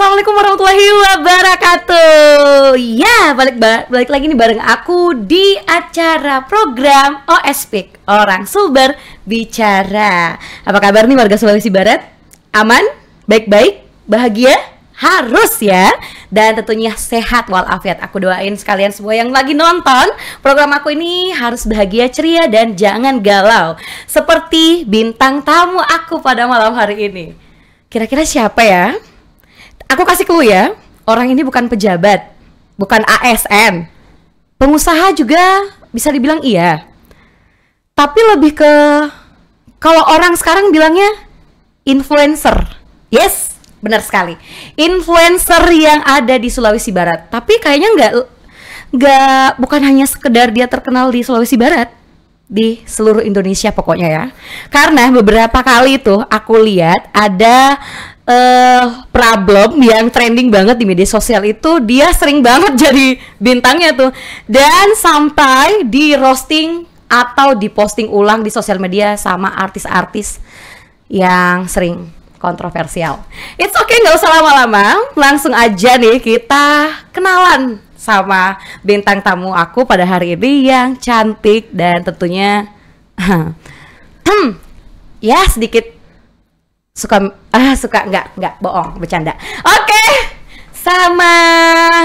Assalamualaikum warahmatullahi wabarakatuh. Ya, balik lagi nih bareng aku di acara program OSPIK, Orang Sulbar Bicara. Apa kabar nih warga Sulawesi Barat? Aman? Baik-baik? Bahagia? Harus ya. Dan tentunya sehat walafiat. Aku doain sekalian semua yang lagi nonton program aku ini harus bahagia, ceria, dan jangan galau seperti bintang tamu aku pada malam hari ini. Kira-kira siapa ya? Aku kasih clue ya, orang ini bukan pejabat, bukan ASN, pengusaha juga bisa dibilang iya. Tapi lebih ke, kalau orang sekarang bilangnya influencer. Yes, benar sekali. Influencer yang ada di Sulawesi Barat. Tapi kayaknya bukan hanya sekedar dia terkenal di Sulawesi Barat, di seluruh Indonesia pokoknya ya. Karena beberapa kali tuh aku lihat ada problem yang trending banget di media sosial itu, dia sering banget jadi bintangnya tuh, dan sampai di roasting atau diposting ulang di sosial media sama artis-artis yang sering kontroversial. It's okay, nggak usah lama-lama, langsung aja nih kita kenalan sama bintang tamu aku pada hari ini yang cantik dan tentunya ya sedikit suka nggak bohong, bercanda. Oke, sama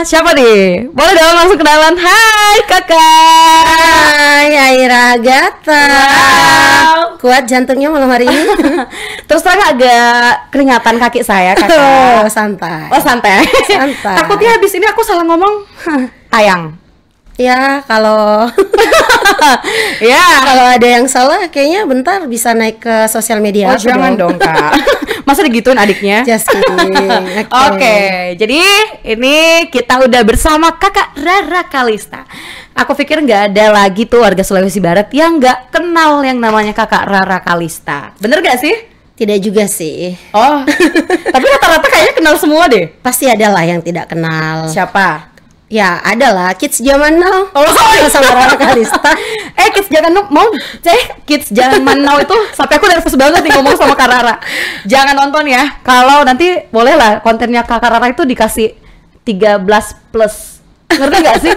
siapa nih? Boleh dong langsung kenalan. Hai kakak. Hai Aira Agatha. Wow. Kuat jantungnya malam hari ini. Terus terang agak keringatan kaki saya kakak. Santai. Oh santai. Santai. Takutnya habis ini aku salah ngomong tayang. Ya kalau Ya, kalau ada yang salah kayaknya bentar bisa naik ke sosial media. oh jangan dong kak. Masa digituin adiknya? Just kidding. Oke, jadi ini kita udah bersama kakak Rara Kalista. Aku pikir nggak ada lagi tuh warga Sulawesi Barat yang nggak kenal yang namanya kakak Rara Kalista. Bener gak sih? Tidak juga sih. Oh, tapi rata-rata kayaknya kenal semua deh. Pasti ada lah yang tidak kenal. Siapa? Ya ada lah kids zaman now. Oh, sama Rara Kalista. kids jangan kids zaman now itu sampai aku nervous banget nih ngomong sama Kak Rara. Jangan nonton ya. Kalau nanti boleh lah kontennya Kak Rara itu dikasih 13 plus. Ngerti gak sih?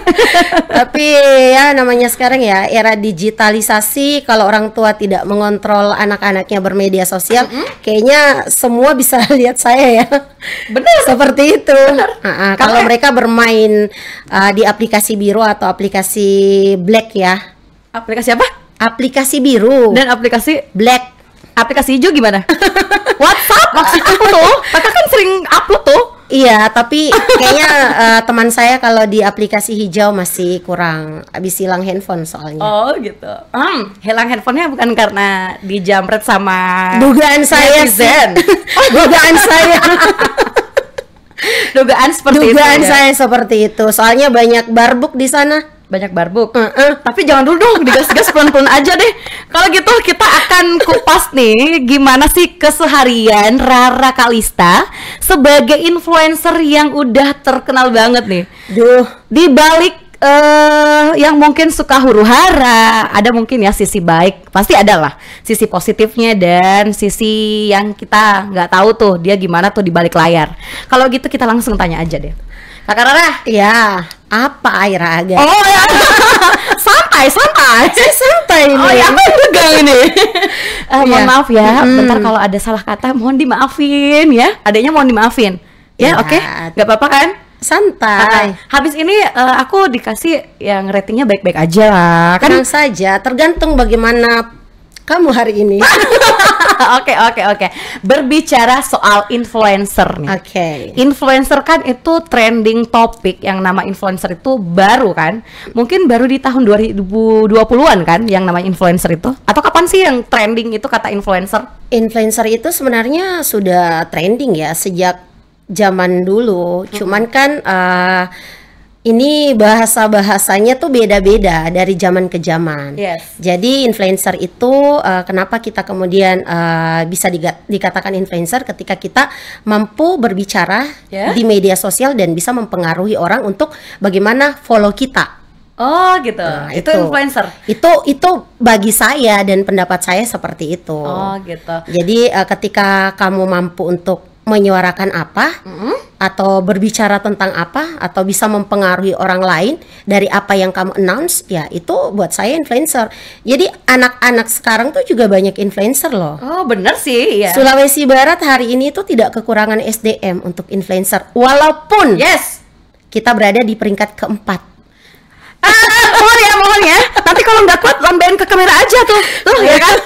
Tapi ya namanya sekarang ya era digitalisasi, kalau orang tua tidak mengontrol anak-anaknya bermedia sosial, kayaknya semua bisa lihat saya ya. Bener. Seperti itu. Kalau Karena- mereka bermain di aplikasi biru atau aplikasi black ya. Aplikasi apa? Aplikasi biru Dan aplikasi black. aplikasi hijau gimana? WhatsApp maksud aku tuh. Kakak kan sering upload tuh. Iya, tapi kayaknya teman saya kalau di aplikasi hijau masih kurang, habis hilang handphone soalnya. Oh gitu. Hilang handphonenya bukan karena dijamret sama Dugaan saya sih. netizen. Dugaan saya. Dugaan seperti Dugaan itu. Ya? saya seperti itu. Soalnya banyak barbuk di sana. Banyak barbuk. Tapi jangan dulu dong, digas-gas pelan-pelan aja deh. Kalau gitu kita akan kupas nih gimana sih keseharian Rara Kalista sebagai influencer yang udah terkenal banget nih. Duh, Di balik yang mungkin suka huru-hara, ada mungkin ya sisi baik, pasti ada lah sisi positifnya dan sisi yang kita nggak tahu tuh dia gimana tuh di balik layar. Kalau gitu kita langsung tanya aja deh. Kakak Rara, ya apa Aira agak? oh ya, santai. Saya santai nih. Oh ya, aku yang pegang ini. Mohon Iya. maaf ya, bentar kalau ada salah kata mohon dimaafin ya. Adanya mohon dimaafin. Ya, Ya. oke? Gak apa-apa kan? Santai. Habis ini aku dikasih yang ratingnya baik-baik aja lah. Kan Tenang saja, tergantung bagaimana kamu hari ini. Oke. Berbicara soal influencer nih. Oke. Influencer kan itu trending topik, yang nama influencer itu baru kan? Mungkin baru di tahun 2020-an kan yang nama influencer itu? Atau kapan sih yang trending itu kata influencer? Influencer itu sebenarnya sudah trending ya sejak zaman dulu. Cuman kan ini bahasa-bahasanya tuh beda-beda dari zaman ke zaman. Yes. Jadi influencer itu kenapa kita kemudian bisa dikatakan influencer ketika kita mampu berbicara Ya. di media sosial dan bisa mempengaruhi orang untuk bagaimana follow kita. Oh gitu. Nah, itu influencer. Itu bagi saya dan pendapat saya seperti itu. Oh gitu. Jadi ketika kamu mampu untuk menyuarakan apa, atau berbicara tentang apa, atau bisa mempengaruhi orang lain dari apa yang kamu announce, ya itu buat saya influencer. Jadi anak-anak sekarang tuh juga banyak influencer loh. Oh bener sih ya. Sulawesi Barat hari ini tuh tidak kekurangan SDM untuk influencer, walaupun Yes. kita berada di peringkat keempat. Mohon ya. Nanti kalau nggak kuat lambain ke kamera aja tuh ya kan.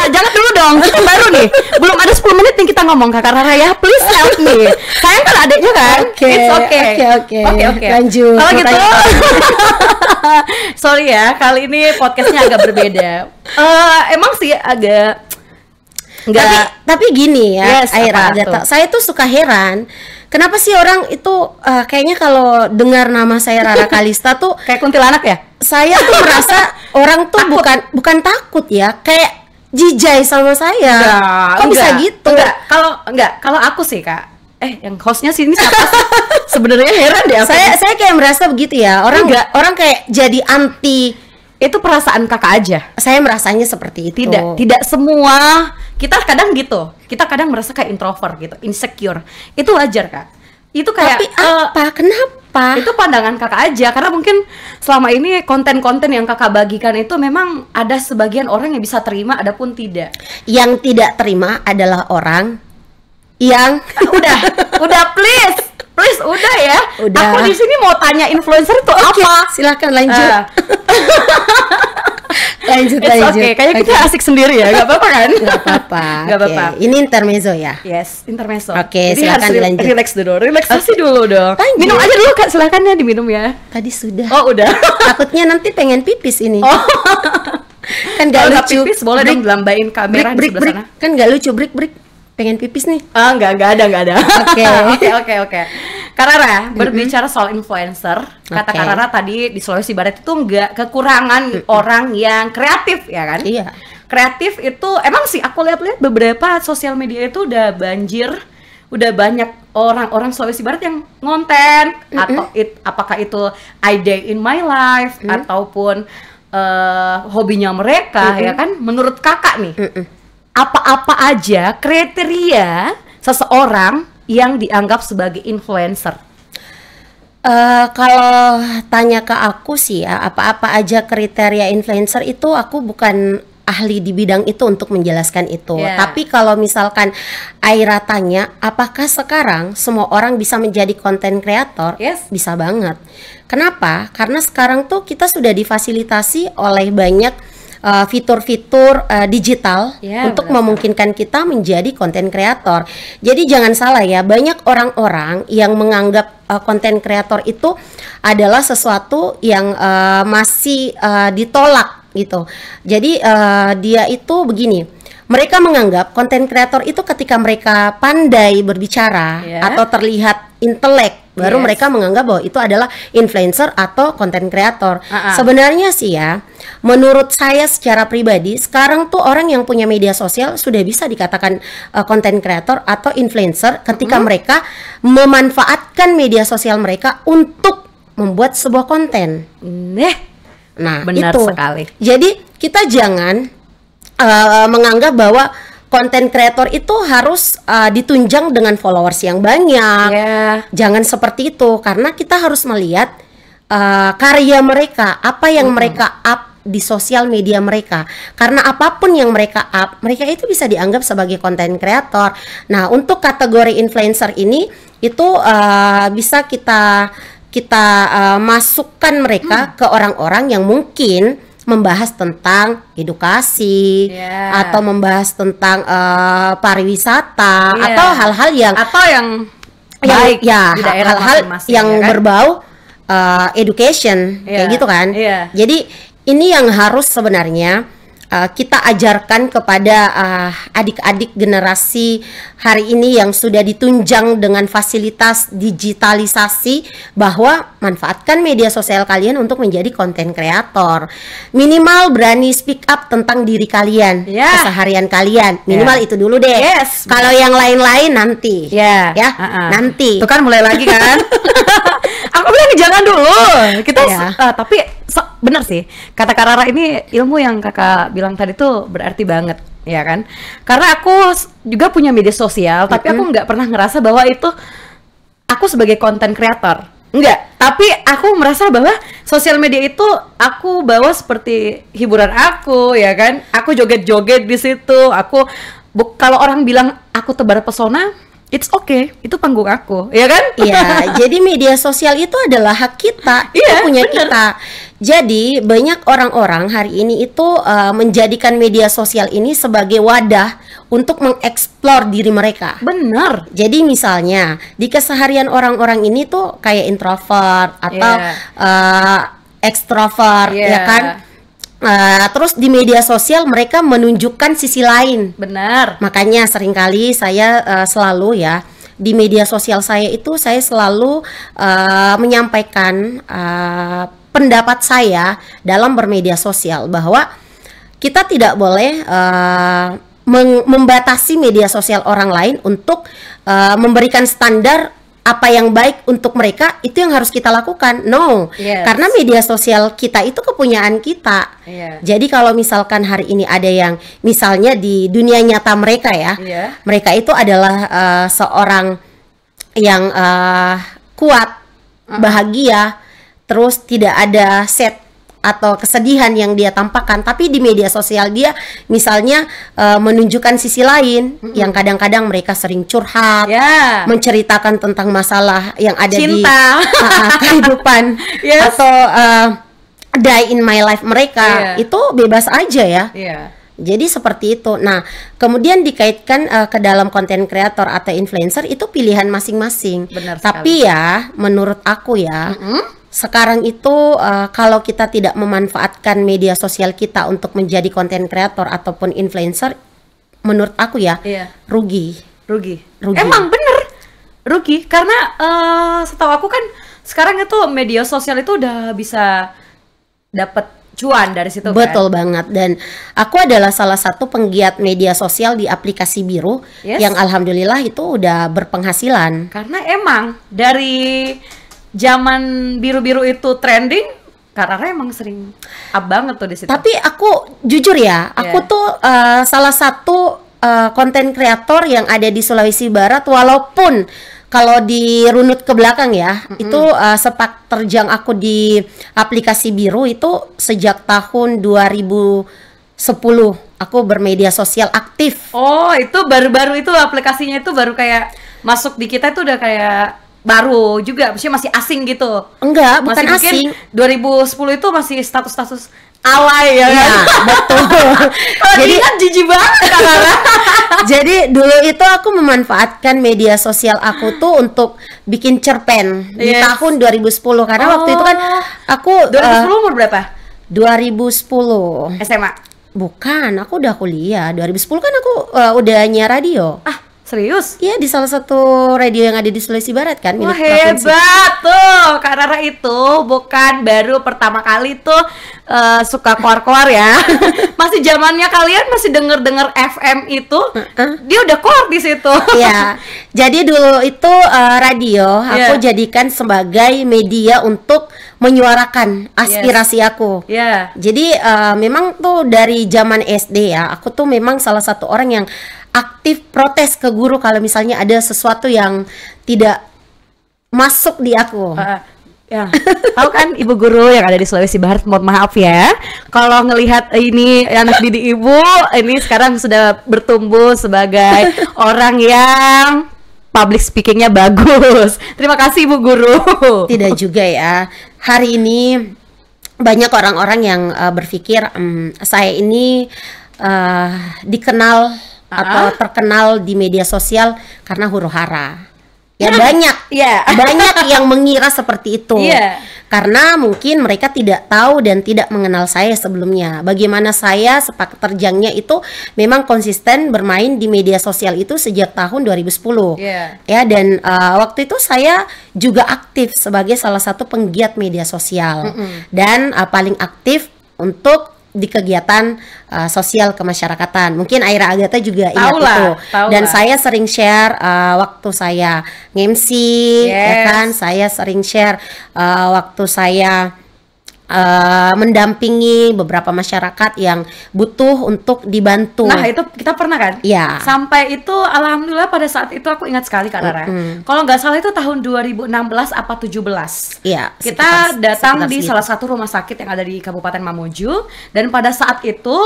Jangan dulu dong. Kita baru nih. Belum ada 10 menit nih kita ngomong Kakak Rara ya. Please help me. Sayang kan adiknya kan. It's okay. Oke. Lanjut. Kalau gitu. Sorry ya. Kali ini podcastnya agak berbeda. Emang sih agak Tapi gini ya, Yes, Aira, apa Agatha, tuh? saya tuh suka heran. Kenapa sih orang itu kayaknya kalau dengar nama saya Rara Kalista tuh kayak kuntilanak ya. saya tuh merasa orang tuh bukan takut ya, kayak jijai sama saya. Kok bisa gitu? Kalau aku sih Kak. Yang hostnya sini siapa sih? Sebenarnya heran deh aku. Saya kayak merasa begitu ya. Orang kayak jadi anti. Itu perasaan Kakak aja. Saya merasanya seperti itu. Tidak semua. Kita kadang gitu. Kita kadang merasa kayak introvert gitu, insecure. Itu wajar Kak. Itu kayak Tapi kenapa? itu pandangan Kakak aja, karena mungkin selama ini konten-konten yang Kakak bagikan itu memang ada sebagian orang yang bisa terima, ada pun tidak. Yang tidak terima adalah orang yang Udah please udah ya. Udah. Aku di sini mau tanya influencer itu apa? Silakan lanjut. Lanjut. Oke, kayaknya kita asik sendiri ya, nggak apa-apa kan? Nggak apa-apa. Nggak Oke. apa-apa. Ini intermezzo ya. Yes, intermezzo. Oke, Jadi silakan harus dilanjut. relax dulu, relaksasi dulu dong. Lanjut. Minum aja dulu Kak, silakan ya diminum ya. Tadi sudah. Oh udah. Takutnya nanti pengen pipis ini. Oh. Kan nggak Kalau nggak lucu. pipis boleh dong lambain kamera di sebelah sana. Kan nggak lucu. Break. Pengen pipis nih. Nggak ada. Oke. Karara, berbicara soal influencer, kata Oke. Karara tadi di Sulawesi Barat itu nggak kekurangan orang yang kreatif, ya kan? Iya. Kreatif itu, emang sih aku lihat-lihat beberapa sosial media itu udah banjir, udah banyak orang-orang Sulawesi Barat yang ngonten, atau apakah itu a day in my life, ataupun hobinya mereka, ya kan? Menurut kakak nih, apa-apa aja kriteria seseorang yang dianggap sebagai influencer? Kalau tanya ke aku sih ya, apa-apa aja kriteria influencer itu, aku bukan ahli di bidang itu untuk menjelaskan itu. Yeah. Tapi kalau misalkan Aira tanya, apakah sekarang semua orang bisa menjadi konten kreator? Yes. Bisa banget. Kenapa? Karena sekarang tuh kita sudah difasilitasi oleh banyak fitur-fitur digital untuk memungkinkan kita menjadi konten kreator. Jadi jangan salah ya, banyak orang-orang yang menganggap konten kreator itu adalah sesuatu yang masih ditolak gitu. Jadi dia itu begini, mereka menganggap konten kreator itu ketika mereka pandai berbicara atau terlihat intelek, baru mereka menganggap bahwa itu adalah influencer atau konten kreator. Sebenarnya sih ya, menurut saya secara pribadi, sekarang tuh orang yang punya media sosial sudah bisa dikatakan konten kreator atau influencer ketika mereka memanfaatkan media sosial mereka untuk membuat sebuah konten. Nah, benar itu sekali. Jadi kita jangan menganggap bahwa konten kreator itu harus ditunjang dengan followers yang banyak. Jangan seperti itu, karena kita harus melihat karya mereka, apa yang mereka up di sosial media mereka. Karena apapun yang mereka up, mereka itu bisa dianggap sebagai konten kreator. Nah, untuk kategori influencer ini itu bisa kita masukkan mereka ke orang-orang yang mungkin membahas tentang edukasi atau membahas tentang pariwisata atau hal-hal yang baik ya, hal-hal yang berbau education kayak gitu kan. Jadi ini yang harus sebenarnya kita ajarkan kepada adik-adik generasi hari ini yang sudah ditunjang dengan fasilitas digitalisasi, bahwa manfaatkan media sosial kalian untuk menjadi konten kreator. Minimal berani speak up tentang diri kalian, keseharian kalian. Minimal itu dulu deh. Kalau yang lain-lain nanti. Nanti. Itu kan mulai lagi kan. Aku bilang jangan dulu. Kita tapi benar sih, kata Kak Rara ini, ilmu yang kakak bilang tadi tuh berarti banget. ya kan? Karena aku juga punya media sosial, tapi aku nggak pernah ngerasa bahwa itu aku sebagai content creator. Enggak, tapi aku merasa bahwa sosial media itu aku bawa seperti hiburan aku, ya kan? Aku joget-joget di situ. Kalau orang bilang aku tebar pesona, it's okay, itu panggung aku, ya kan? Iya, jadi media sosial itu adalah hak kita, itu punya kita. Jadi banyak orang-orang hari ini itu menjadikan media sosial ini sebagai wadah untuk mengeksplor diri mereka. Benar. Jadi misalnya di keseharian orang-orang ini tuh kayak introvert atau ekstrovert, ya kan? Terus di media sosial mereka menunjukkan sisi lain. Benar. Makanya seringkali saya selalu ya di media sosial saya itu saya selalu menyampaikan pendapat saya dalam bermedia sosial bahwa kita tidak boleh membatasi media sosial orang lain untuk memberikan standar apa yang baik untuk mereka, itu yang harus kita lakukan. No, karena media sosial kita itu kepunyaan kita. Jadi kalau misalkan hari ini ada yang misalnya di dunia nyata mereka ya, mereka itu adalah seorang yang kuat, bahagia, terus tidak ada set atau kesedihan yang dia tampakkan, tapi di media sosial dia misalnya menunjukkan sisi lain yang kadang-kadang mereka sering curhat, menceritakan tentang masalah yang ada cinta di kehidupan atau die in my life mereka, itu bebas aja ya. Jadi seperti itu. Nah, kemudian dikaitkan ke dalam konten kreator atau influencer, itu pilihan masing-masing. Tapi ya menurut aku ya, sekarang itu kalau kita tidak memanfaatkan media sosial kita untuk menjadi konten kreator ataupun influencer, menurut aku ya rugi. Emang bener rugi, karena setahu aku kan sekarang itu media sosial itu udah bisa dapat cuan dari situ. Betul banget. Dan aku adalah salah satu penggiat media sosial di aplikasi Biru yang alhamdulillah itu udah berpenghasilan. Karena emang dari zaman Biru-Biru itu trending, karena emang sering up banget tuh di situ. Tapi aku jujur ya, aku tuh salah satu konten kreator yang ada di Sulawesi Barat, walaupun kalau dirunut ke belakang ya, itu sepak terjang aku di aplikasi Biru itu sejak tahun 2010 aku bermedia sosial aktif. Oh, itu baru-baru itu aplikasinya itu baru kayak masuk di kita itu udah kayak baru juga, maksudnya masih asing gitu. Enggak, bukan masih asing. 2010 itu masih status-status alay ya kan? Iya, betul. Jadi kan jijik banget kan. Jadi dulu itu aku memanfaatkan media sosial aku tuh untuk bikin cerpen di tahun 2010, karena waktu itu kan aku 2010 umur berapa? 2010 SMA? Bukan, aku udah kuliah. 2010 kan aku udah nyiar radio. Serius? Iya, di salah satu radio yang ada di Sulawesi Barat kan. Wah, hebat tuh. Kak Rara itu bukan baru pertama kali tuh suka koar-koar ya. Masih zamannya kalian masih denger FM itu, dia udah koar di situ. Iya. Jadi dulu itu radio aku jadikan sebagai media untuk menyuarakan aspirasi aku. Jadi memang tuh dari zaman SD ya, aku tuh memang salah satu orang yang aktif protes ke guru kalau misalnya ada sesuatu yang tidak masuk di aku. Tahu kan ibu guru yang ada di Sulawesi Barat, mohon maaf ya kalau ngelihat ini anak didik ibu ini sekarang sudah bertumbuh sebagai orang yang public speakingnya bagus. Terima kasih ibu guru. Tidak juga ya, hari ini banyak orang-orang yang berpikir saya ini dikenal atau terkenal di media sosial karena huru-hara. Ya banyak yang mengira seperti itu. Karena mungkin mereka tidak tahu dan tidak mengenal saya sebelumnya. Bagaimana saya sepak terjangnya itu memang konsisten bermain di media sosial itu sejak tahun 2010. Ya, dan waktu itu saya juga aktif sebagai salah satu penggiat media sosial. Dan paling aktif untuk di kegiatan sosial kemasyarakatan. Mungkin Aira Agatha juga ingat itu. Dan saya sering share waktu saya nge-MC, ya kan? Saya sering share waktu saya mendampingi beberapa masyarakat yang butuh untuk dibantu. Nah itu kita pernah kan? Ya. Sampai itu alhamdulillah pada saat itu aku ingat sekali Kak Rara. Kalau nggak salah itu tahun 2016 apa 17. Iya. Kita datang sekitar di segitu. salah satu rumah sakit yang ada di Kabupaten Mamuju, dan pada saat itu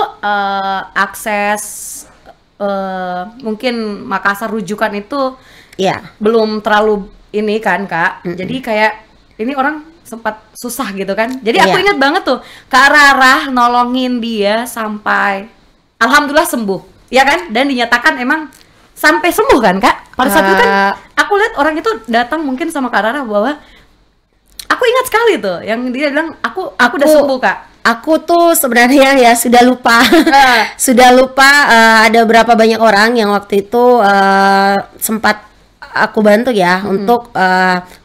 akses mungkin Makassar rujukan itu Iya. belum terlalu ini kan Kak. Jadi kayak ini orang sempat susah gitu kan. Jadi aku Iya. ingat banget tuh Kak Rara nolongin dia sampai alhamdulillah sembuh. Ya kan? Dan dinyatakan emang sampai sembuh kan Kak. Pada saat itu kan aku lihat orang itu datang mungkin sama Kak Rara bahwa aku ingat sekali tuh yang dia bilang aku udah sembuh Kak. Aku tuh sebenarnya ya sudah lupa. Sudah lupa ada berapa banyak orang yang waktu itu sempat aku bantu ya untuk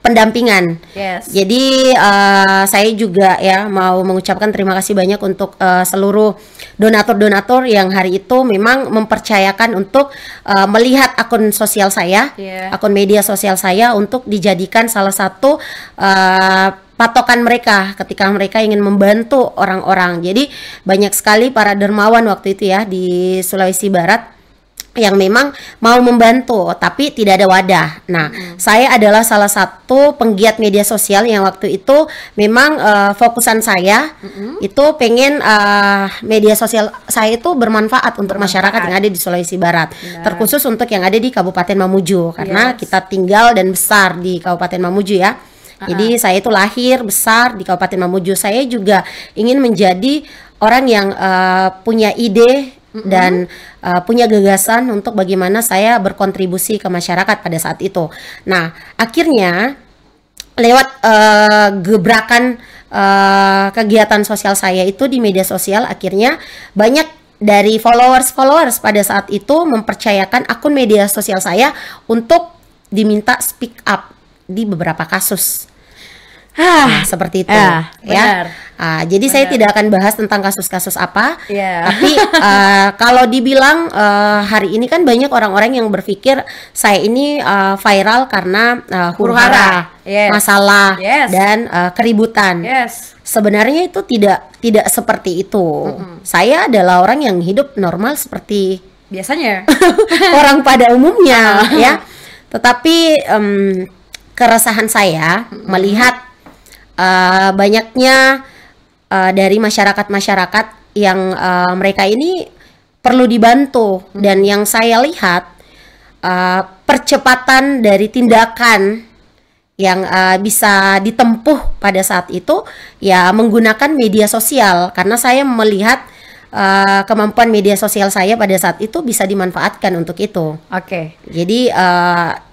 pendampingan. Yes. Jadi saya juga ya mau mengucapkan terima kasih banyak untuk seluruh donatur-donatur yang hari itu memang mempercayakan untuk melihat akun sosial saya, akun media sosial saya untuk dijadikan salah satu patokan mereka ketika mereka ingin membantu orang-orang. Jadi banyak sekali para dermawan waktu itu ya di Sulawesi Barat yang memang mau membantu tapi tidak ada wadah. Nah, saya adalah salah satu penggiat media sosial yang waktu itu memang fokusan saya itu pengen media sosial saya itu bermanfaat untuk masyarakat yang ada di Sulawesi Barat. Terkhusus untuk yang ada di Kabupaten Mamuju karena kita tinggal dan besar di Kabupaten Mamuju ya. Jadi saya itu lahir besar di Kabupaten Mamuju. Saya juga ingin menjadi orang yang punya ide dan punya gagasan untuk bagaimana saya berkontribusi ke masyarakat pada saat itu. Nah, akhirnya lewat gebrakan kegiatan sosial saya itu di media sosial, akhirnya banyak dari followers pada saat itu mempercayakan akun media sosial saya untuk diminta speak up di beberapa kasus. Nah, seperti itu ya. Jadi saya tidak akan bahas tentang kasus-kasus apa. Tapi kalau dibilang hari ini kan banyak orang-orang yang berpikir saya ini viral karena huru-hara, masalah dan keributan. Sebenarnya itu tidak seperti itu. Saya adalah orang yang hidup normal seperti biasanya orang pada umumnya ya. Tetapi keresahan saya melihat banyaknya dari masyarakat-masyarakat yang mereka ini perlu dibantu, dan yang saya lihat percepatan dari tindakan yang bisa ditempuh pada saat itu ya menggunakan media sosial, karena saya melihat kemampuan media sosial saya pada saat itu bisa dimanfaatkan untuk itu. Jadi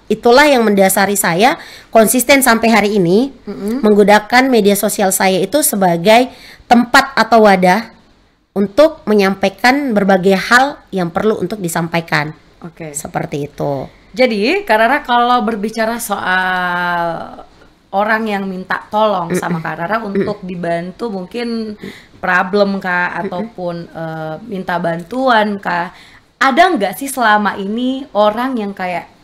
itulah yang mendasari saya konsisten sampai hari ini menggunakan media sosial saya itu sebagai tempat atau wadah untuk menyampaikan berbagai hal yang perlu untuk disampaikan. Seperti itu. Jadi karena kalau berbicara soal orang yang minta tolong sama Kak Rara untuk dibantu mungkin problem Kak ataupun minta bantuan Kak, ada nggak sih selama ini orang yang kayak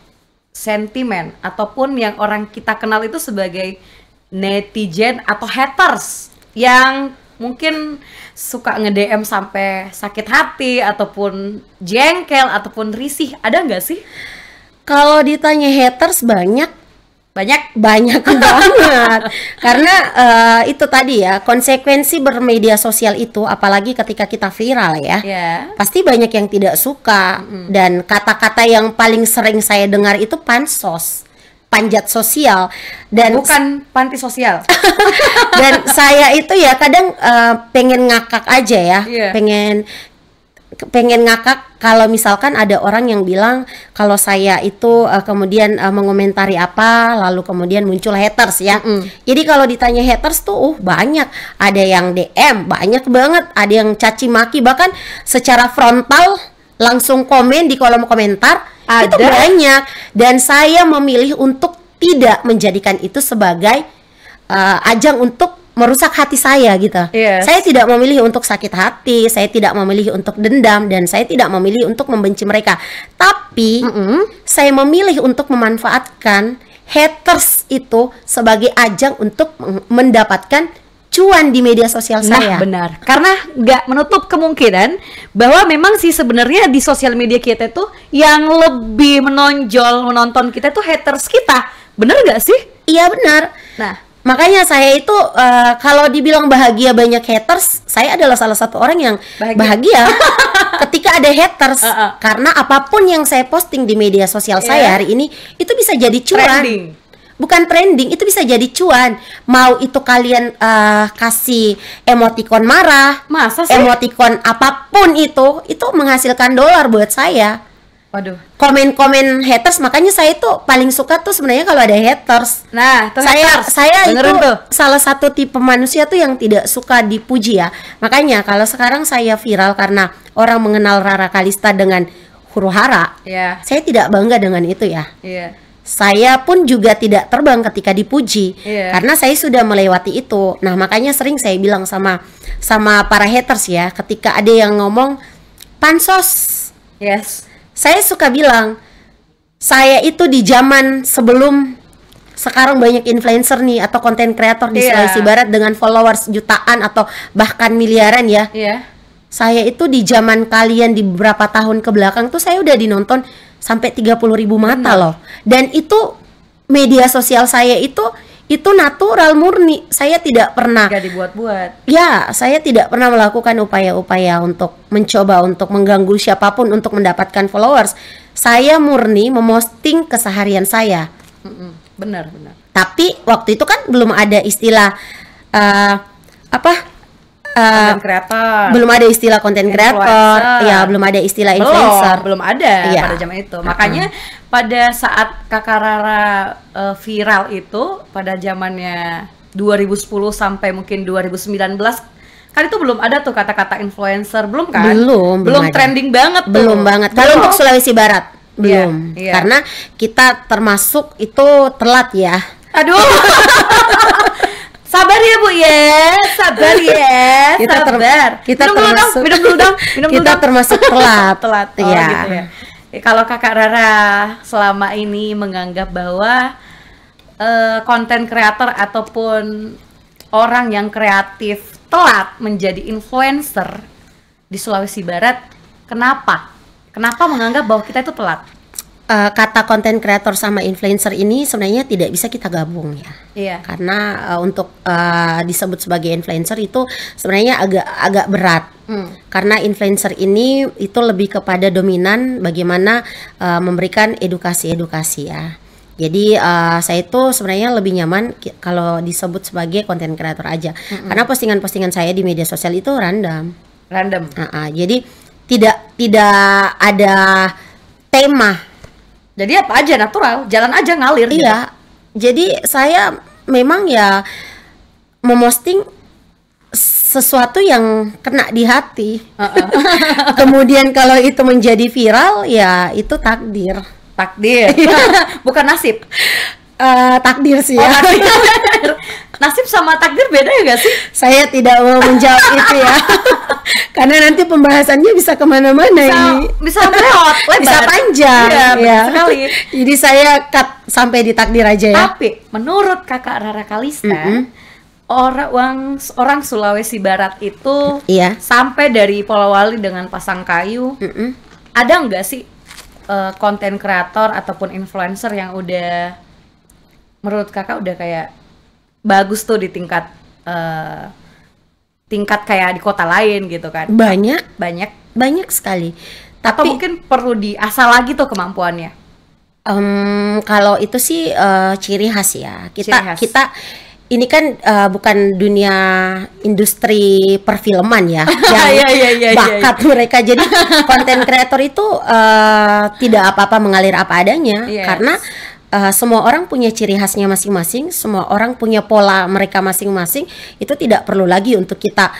sentimen ataupun yang orang kita kenal itu sebagai netizen atau haters yang mungkin suka nge-DM sampai sakit hati ataupun jengkel ataupun risih, ada nggak sih? Kalau ditanya haters banyak banget karena itu tadi ya, konsekuensi bermedia sosial itu apalagi ketika kita viral ya, pasti banyak yang tidak suka. Dan kata-kata yang paling sering saya dengar itu pansos, panjat sosial, dan bukan panti sosial. Dan saya itu ya kadang pengen ngakak aja ya, pengen ngakak kalau misalkan ada orang yang bilang kalau saya itu kemudian mengomentari apa lalu kemudian muncul haters ya. Jadi kalau ditanya haters tuh banyak, ada yang DM banyak banget, ada yang caci maki bahkan secara frontal langsung komen di kolom komentar, itu banyak. Dan saya memilih untuk tidak menjadikan itu sebagai ajang untuk merusak hati saya gitu. Saya tidak memilih untuk sakit hati, saya tidak memilih untuk dendam, dan saya tidak memilih untuk membenci mereka. Tapi saya memilih untuk memanfaatkan haters itu sebagai ajang untuk mendapatkan cuan di media sosial saya. Benar. Karena nggak menutup kemungkinan bahwa memang sih sebenarnya di sosial media kita tuh yang lebih menonjol menonton kita tuh haters kita. Bener nggak sih? Iya benar. Nah, makanya saya itu kalau dibilang bahagia banyak haters, saya adalah salah satu orang yang bahagia ketika ada haters. Karena apapun yang saya posting di media sosial saya hari ini itu bisa jadi cuan. Bukan trending, itu bisa jadi cuan. Mau itu kalian kasih emoticon marah, masa sih? Emoticon apapun itu menghasilkan dolar buat saya. Waduh. Komen-komen haters, makanya saya itu paling suka tuh sebenarnya kalau ada haters. Nah, saya itu salah satu tipe manusia tuh yang tidak suka dipuji ya. Makanya kalau sekarang saya viral karena orang mengenal Rara Kalista dengan huru hara, saya tidak bangga dengan itu ya. Saya pun juga tidak terbang ketika dipuji, karena saya sudah melewati itu. Nah, makanya sering saya bilang sama para haters ya, ketika ada yang ngomong pansos, saya suka bilang, saya itu di zaman sebelum sekarang banyak influencer nih atau konten kreator di Sulawesi Barat dengan followers jutaan atau bahkan miliaran ya. Saya itu di zaman kalian di beberapa tahun ke belakang tuh saya udah dinonton sampai 30.000 mata loh. Dan itu media sosial saya itu natural murni. Saya tidak pernah dibuat-buat. Ya, saya tidak pernah melakukan upaya-upaya untuk mencoba untuk mengganggu siapapun untuk mendapatkan followers. Saya murni memosting keseharian saya. Benar. Tapi waktu itu kan belum ada istilah konten kreator. Belum ada istilah konten kreator, ya belum ada istilah influencer. Belum ada pada zaman itu. Makanya pada saat Kakak Rara viral itu pada zamannya 2010 sampai mungkin 2019 kan itu belum ada tuh kata-kata influencer, belum kan? Belum trending banget tuh. Belum banget. Kalau untuk Sulawesi Barat belum. Karena kita termasuk itu telat ya. Aduh. Sabar ya Bu ya, sabar ya, minum dulu dong. Kita termasuk telat ya. Gitu ya. Kalau Kakak Rara selama ini menganggap bahwa konten kreator ataupun orang yang kreatif telat menjadi influencer di Sulawesi Barat, kenapa menganggap bahwa kita itu telat? Kata konten kreator sama influencer ini sebenarnya tidak bisa kita gabung ya. Karena untuk disebut sebagai influencer itu sebenarnya agak berat. Karena influencer ini itu lebih kepada dominan bagaimana memberikan edukasi ya. Jadi saya itu sebenarnya lebih nyaman kalau disebut sebagai konten kreator aja. Karena postingan-postingan saya di media sosial itu random. Jadi tidak ada tema. Jadi apa aja natural, jalan aja ngalir. Iya. Jadi saya memang ya memosting sesuatu yang kena di hati. Kemudian kalau itu menjadi viral ya itu takdir. Bukan nasib. Takdir sih ya. Nasib sama takdir beda ya gak sih? Saya tidak mau menjawab itu ya. Karena nanti pembahasannya bisa kemana-mana ini. Bisa lewat, lebar. Bisa panjang. Iya, sekali. Jadi saya cut sampai di takdir aja ya. Tapi menurut Kakak Rara Kalista, orang Sulawesi Barat itu sampai dari Polowali dengan Pasangkayu, ada nggak sih konten kreator ataupun influencer yang udah menurut Kakak udah kayak bagus tuh di tingkat kayak di kota lain gitu kan? Banyak sekali. Tapi mungkin perlu diasah lagi tuh kemampuannya. Kalau itu sih ciri khas ya. Kita ini kan bukan dunia industri perfilman ya. Bakat mereka. Jadi konten kreator itu tidak apa-apa mengalir apa adanya. Karena semua orang punya ciri khasnya masing-masing, semua orang punya pola mereka masing-masing. Itu tidak perlu lagi untuk kita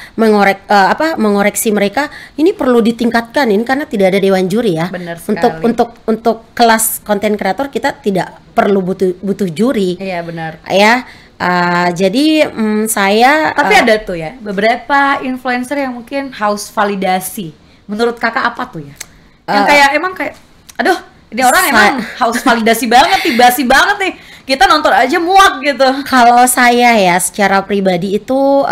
mengoreksi mereka. Ini perlu ditingkatkan ini karena tidak ada dewan juri ya. Benar sekali. Untuk kelas konten kreator kita tidak perlu butuh juri. Iya benar. Ya. Jadi saya tapi ada tuh ya beberapa influencer yang mungkin haus validasi. Menurut Kakak apa tuh ya? Yang kayak emang kayak aduh, ini orang emang haus validasi banget nih, basi banget nih. kita nonton aja muak gitu. Kalau saya ya secara pribadi itu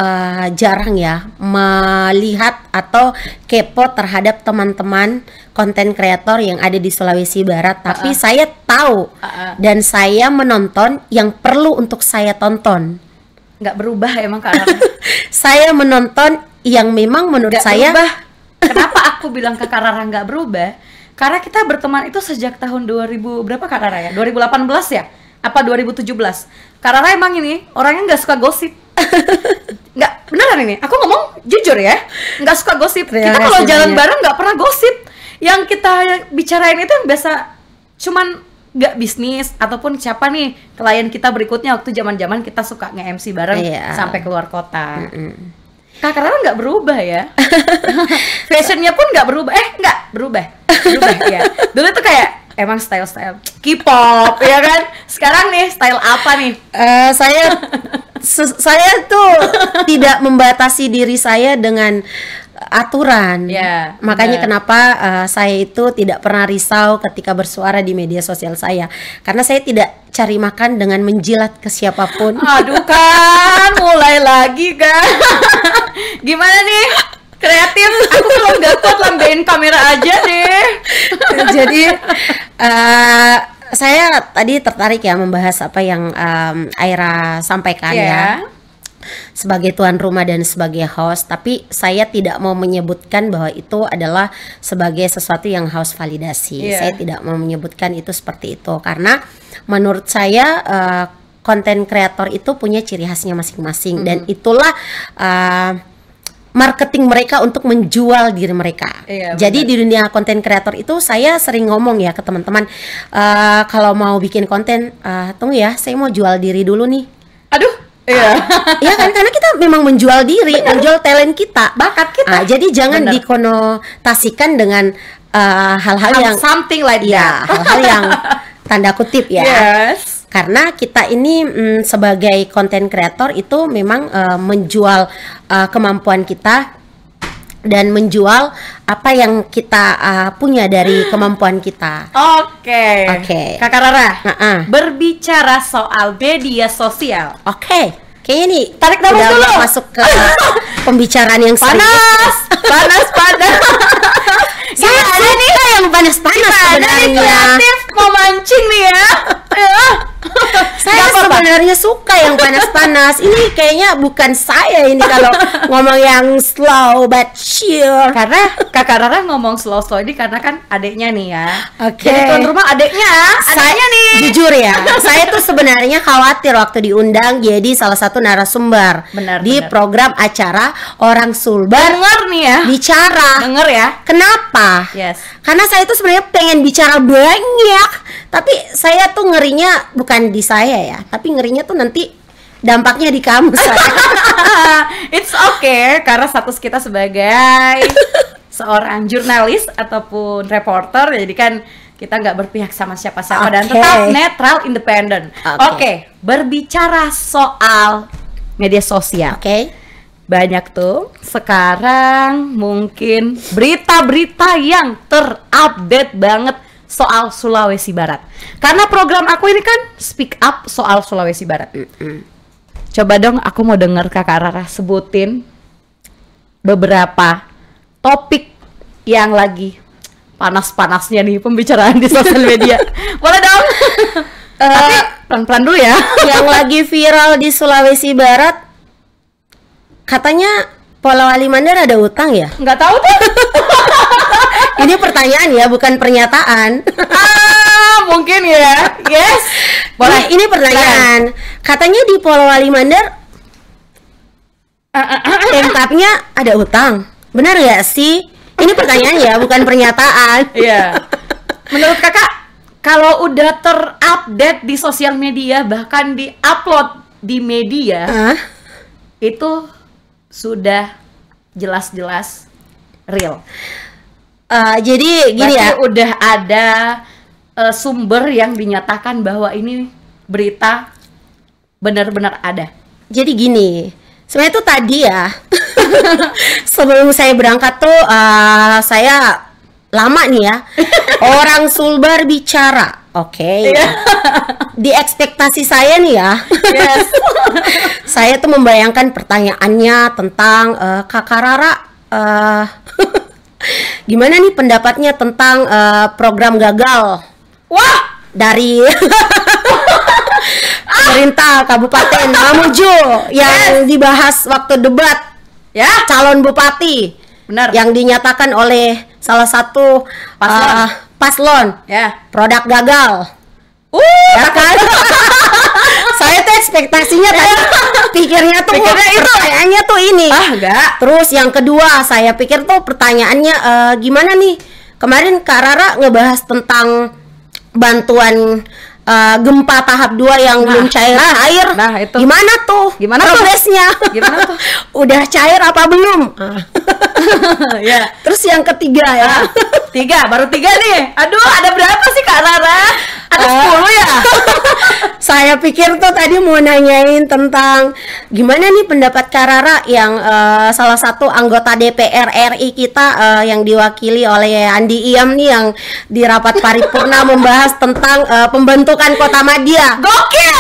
jarang ya melihat atau kepo terhadap teman-teman konten kreator yang ada di Sulawesi Barat. Tapi saya tahu dan saya menonton yang perlu untuk saya tonton. Nggak berubah emang Kak Rara. Saya menonton yang memang menurut Nggak saya berubah. Kenapa aku bilang Kak Rara nggak berubah? Karena kita berteman itu sejak tahun 2000 berapa Kak Rara ya? 2018 ya? Apa 2017? Kak Rara emang ini orangnya nggak suka gosip. Nggak, beneran ini. Aku ngomong jujur ya, nggak suka gosip. Kita kalau jalan bareng nggak pernah gosip. Yang kita bicarain itu yang biasa cuman nggak bisnis ataupun siapa nih klien kita berikutnya waktu zaman-zaman kita suka nge-MC bareng sampai keluar kota. Kak Rara nggak berubah ya. Fashionnya pun nggak berubah. Nggak berubah ya. Dulu tuh kayak emang style K-pop ya kan. Sekarang nih style apa nih? Saya tuh tidak membatasi diri saya dengan aturan. Makanya kenapa saya itu tidak pernah risau ketika bersuara di media sosial saya, karena saya tidak cari makan dengan menjilat ke siapapun. Aduh kan, mulai lagi kan. Gimana nih? Kreatif, aku kalau nggak kuat lambain kamera aja deh. Jadi saya tadi tertarik ya membahas apa yang Aira sampaikan ya. Sebagai tuan rumah dan sebagai host, tapi saya tidak mau menyebutkan bahwa itu adalah sebagai sesuatu yang harus validasi. Saya tidak mau menyebutkan itu seperti itu karena menurut saya konten kreator itu punya ciri khasnya masing-masing dan itulah marketing mereka untuk menjual diri mereka. Jadi di dunia konten kreator itu saya sering ngomong ya ke teman-teman, kalau mau bikin konten, tunggu ya, saya mau jual diri dulu nih. Aduh. Iya kan, karena kita memang menjual diri, menjual talent kita, bakat kita. Jadi jangan dikonotasikan dengan hal-hal yang something like that. Hal-hal yang tanda kutip ya. Karena kita ini sebagai konten kreator itu memang menjual kemampuan kita dan menjual apa yang kita punya dari kemampuan kita. Oke. Kakak Rara, berbicara soal media sosial. Kayaknya nih tarik nafas dulu. Masuk ke pembicaraan yang panas. Saya ada nih yang panas-panas sebenarnya. Kreatif mau mancing nih ya. Saya sebenarnya suka yang panas-panas. Ini kayaknya bukan saya ini kalau ngomong yang slow but sure. Karena Kakak Rara ngomong slow ini karena kan adeknya nih ya. Jadi tuan rumah adeknya nih. Jujur ya, saya tuh sebenarnya khawatir waktu diundang jadi salah satu narasumber di program acara Orang Sulbar. Dengar nih ya. Bicara. Dengar ya. Kenapa? Karena saya tuh sebenarnya pengen bicara banyak, tapi saya tuh ngerinya bukan di saya ya, tapi ngerinya tuh nanti dampaknya di kamu saya. It's okay, karena status kita sebagai seorang jurnalis ataupun reporter, jadi kan kita nggak berpihak sama siapa-siapa dan tetap netral, independen. Berbicara soal media sosial. Banyak tuh sekarang mungkin berita-berita yang terupdate banget soal Sulawesi Barat. Karena program aku ini kan speak up soal Sulawesi Barat. Coba dong, aku mau dengar Kakak Rara sebutin beberapa topik yang lagi panas-panasnya nih pembicaraan di sosial media. Boleh dong? Tapi pelan-pelan dulu ya. Yang lagi viral di Sulawesi Barat, katanya Polawali Mandar ada utang ya? Nggak tahu tuh. Ini pertanyaan ya, bukan pernyataan. Mungkin ya. Yes. Boleh. Ini pertanyaan. Katanya di Polawali Mandar tempatnya ada utang. Benar nggak sih? Ini pertanyaan ya, bukan pernyataan. Menurut kakak, kalau udah terupdate di sosial media, bahkan di-upload di media, itu sudah jelas-jelas real. Jadi gini ya, udah ada sumber yang dinyatakan bahwa ini berita benar-benar ada. Jadi gini, sebenarnya tuh tadi ya, sebelum saya berangkat tuh saya lama nih ya, Orang Sulbar bicara, Di ekspektasi saya nih ya, Yes. saya tuh membayangkan pertanyaannya tentang Kakak Rara, gimana nih pendapatnya tentang program gagal Wah, dari pemerintah Kabupaten Mamuju yang dibahas waktu debat ya, calon bupati benar. yang dinyatakan oleh salah satu Paslon. paslon Ya. produk gagal. Ya kan? Saya tuh ekspektasinya tadi pikirnya tuh Pikirnya itu. pertanyaannya tuh ini. Enggak. Terus yang kedua saya pikir tuh pertanyaannya gimana nih? Kemarin Kak Rara ngebahas tentang bantuan gempa tahap 2 yang belum cair. nah, itu. Gimana tuh? Gimana tuh? progresnya? Gimana tuh? Udah cair apa belum? Ya. Terus yang ketiga ya. 3, baru 3 nih. Aduh, ada berapa sih Kak Rara? Ada 10 ya? Saya pikir tuh tadi mau nanyain tentang gimana nih pendapat Kak Rara yang salah satu anggota DPR RI kita yang diwakili oleh Andi Iyam nih yang di rapat paripurna membahas tentang pembentukan Kota Madia. Gokil.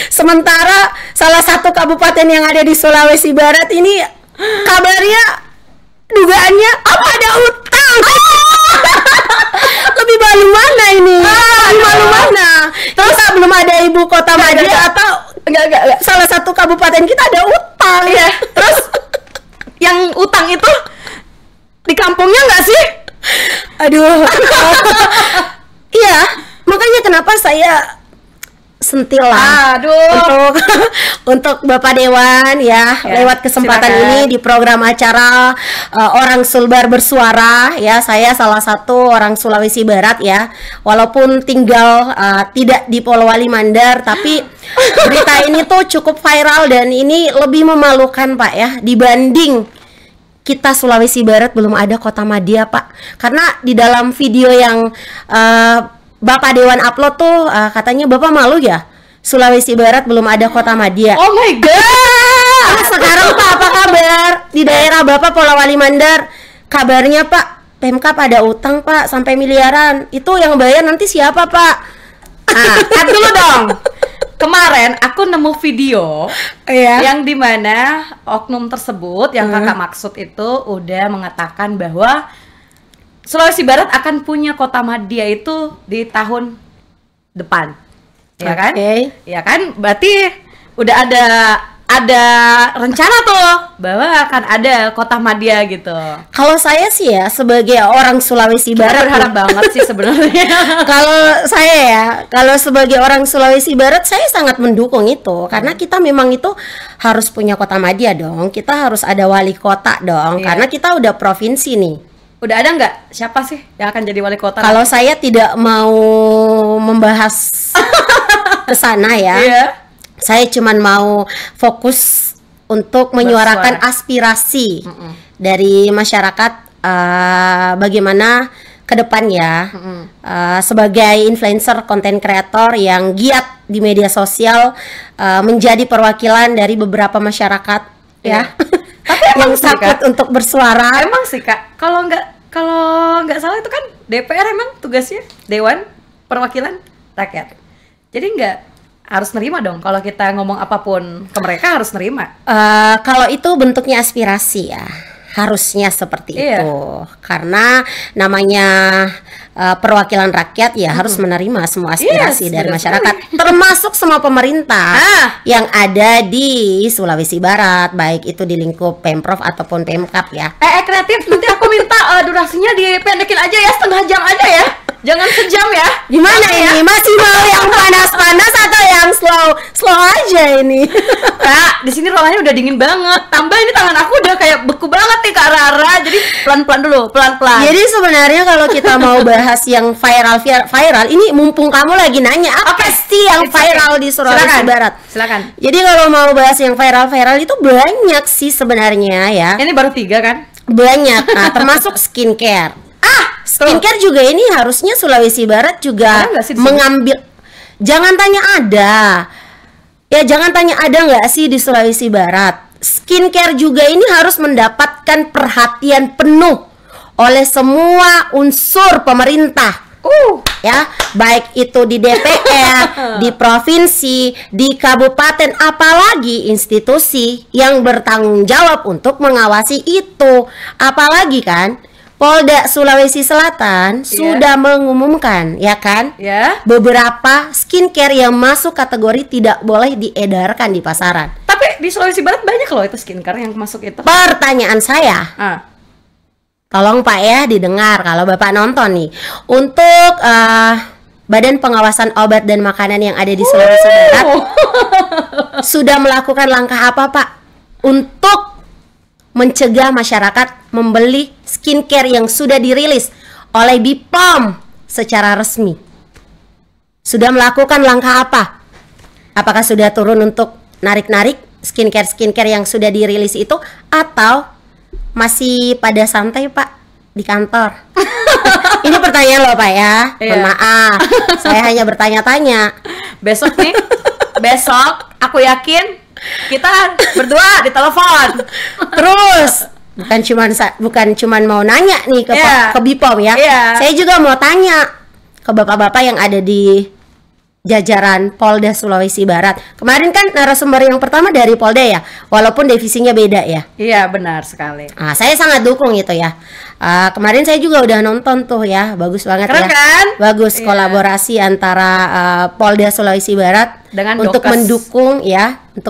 Sementara salah satu kabupaten yang ada di Sulawesi Barat ini kabarnya dugaannya apa ada utang. Lebih malu mana ini? Lebih malu mana? Terus belum ada ibu kota Madia atau Enggak. salah satu kabupaten kita ada utang Iya. Terus yang utang itu di kampungnya nggak sih? Aduh. Iya, makanya kenapa saya sentil lah Aduh. untuk Bapak Dewan ya, lewat kesempatan silakan. ini di program acara Orang Sulbar Bersuara ya. Saya salah satu orang Sulawesi Barat ya, walaupun tinggal tidak di Polowali Mandar, tapi berita ini tuh cukup viral dan ini lebih memalukan Pak ya dibanding kita Sulawesi Barat belum ada Kota Madia Pak, karena di dalam video yang Bapak Dewan upload tuh katanya Bapak malu ya Sulawesi Barat belum ada Kota Madia. Oh my god. Nah, sekarang Pak apa kabar di daerah Bapak Polowali Mandar? Kabarnya Pak Pemkap ada utang Pak sampai miliaran. Itu yang bayar nanti siapa Pak? Nah, cut dulu dong. Kemarin aku nemu video yang dimana oknum tersebut yang kakak maksud itu udah mengatakan bahwa Sulawesi Barat akan punya Kota Madia itu di tahun depan, ya kan? Ya kan? Berarti udah ada rencana tuh bahwa akan ada Kota Madia gitu. Kalau saya sih ya sebagai orang Sulawesi Barat Berharap banget sih sebenarnya. kalau sebagai orang Sulawesi Barat saya sangat mendukung itu karena kita memang itu harus punya Kota Madia dong. Kita harus ada wali kota dong karena kita udah provinsi nih. Udah ada nggak siapa sih yang akan jadi wali kota? Kalau saya tidak mau membahas ke sana ya. Iya. Saya cuman mau fokus untuk menyuarakan aspirasi dari masyarakat bagaimana ke depan ya. Sebagai influencer, content creator yang giat di media sosial menjadi perwakilan dari beberapa masyarakat ya. Tapi yang emang sih, takut Kak, untuk bersuara. emang sih Kak, kalau nggak salah itu kan DPR emang tugasnya Dewan Perwakilan Rakyat. Jadi nggak harus nerima dong kalau kita ngomong apapun ke mereka harus nerima. Kalau itu bentuknya aspirasi ya, harusnya seperti itu. Karena namanya perwakilan rakyat ya harus menerima semua aspirasi dari masyarakat, termasuk semua pemerintah yang ada di Sulawesi Barat, baik itu di lingkup Pemprov ataupun Pemkap ya. Kreatif, nanti aku minta durasinya dipendekin aja ya, setengah jam aja ya. Jangan sejam ya. Gimana ini? Masih mau yang panas-panas atau yang slow aja ini? Kak, di sini ruangannya udah dingin banget. Tambah ini tangan aku udah kayak beku banget nih Kak Rara. Jadi pelan-pelan dulu, pelan-pelan. Jadi sebenarnya kalau kita mau bahas yang viral, ini mumpung kamu lagi nanya apa sih yang viral di Sulawesi Barat? Silakan. Jadi kalau mau bahas yang viral itu banyak sih sebenarnya ya. Ini baru 3 kan? Banyak. Nah, termasuk skincare. Skincare juga ini harusnya Sulawesi Barat juga Ada nggak sih di sini? mengambil. Jangan tanya ada. Ya jangan tanya ada nggak sih di Sulawesi Barat. Skincare juga ini harus mendapatkan perhatian penuh oleh semua unsur pemerintah. Ya, baik itu di DPR, di provinsi, di kabupaten, apalagi institusi yang bertanggung jawab untuk mengawasi itu. Apalagi kan Polda Sulawesi Selatan sudah mengumumkan, ya kan, beberapa skincare yang masuk kategori tidak boleh diedarkan di pasaran. Tapi di Sulawesi Barat banyak loh itu skincare yang masuk itu. Pertanyaan saya, tolong Pak ya didengar kalau Bapak nonton nih, untuk Badan Pengawasan Obat dan Makanan yang ada di Sulawesi Barat sudah melakukan langkah apa Pak untuk mencegah masyarakat membeli skincare yang sudah dirilis oleh BPOM secara resmi? Sudah melakukan langkah apa? Apakah sudah turun untuk narik-narik skincare yang sudah dirilis itu, atau masih pada santai Pak di kantor? Ini pertanyaan loh Pak ya. Mohon maaf, saya hanya bertanya-tanya. Besok nih, besok aku yakin kita berdua di telepon. Terus bukan cuman mau nanya nih ke BPOM ya. Saya juga mau tanya ke bapak-bapak yang ada di jajaran Polda Sulawesi Barat. Kemarin kan narasumber yang pertama dari Polda ya, walaupun divisinya beda ya. Iya, benar sekali. Saya sangat dukung itu ya. Kemarin saya juga udah nonton tuh ya, bagus banget. Keren, ya. Kan? Bagus kolaborasi antara Polda Sulawesi Barat dengan untuk